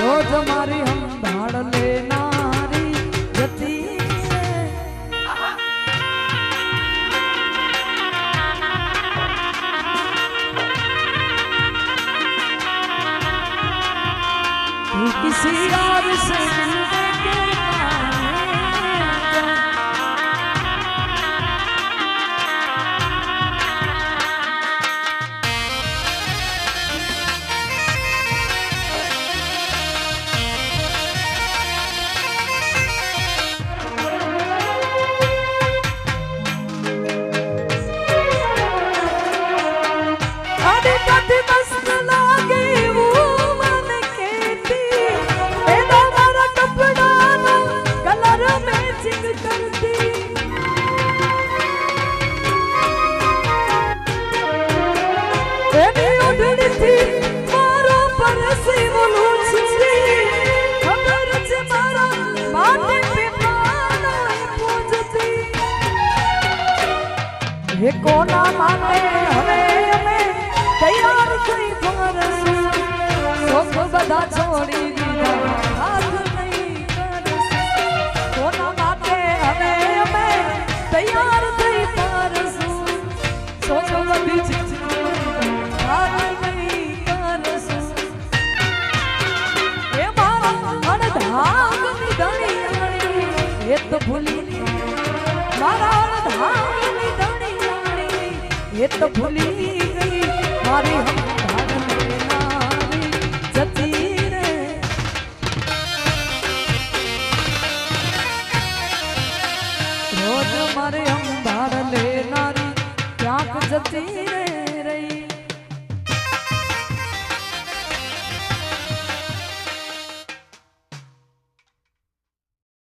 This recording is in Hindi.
रोज मारी हम भाड़ लेनारी जती तू किसी और से मिलने के ये कोना माने हमें हमें तैयार कोई फरस सोच बदा छोड़ी दीदा हाथ नहीं करस कोना माने हमें हमें तैयार कोई फरस सोच बदी हाथ नहीं करस ये मारा अड़धाग निधनी ये तो भूली मारा अड़धाग ये तो भूली गई मारी हम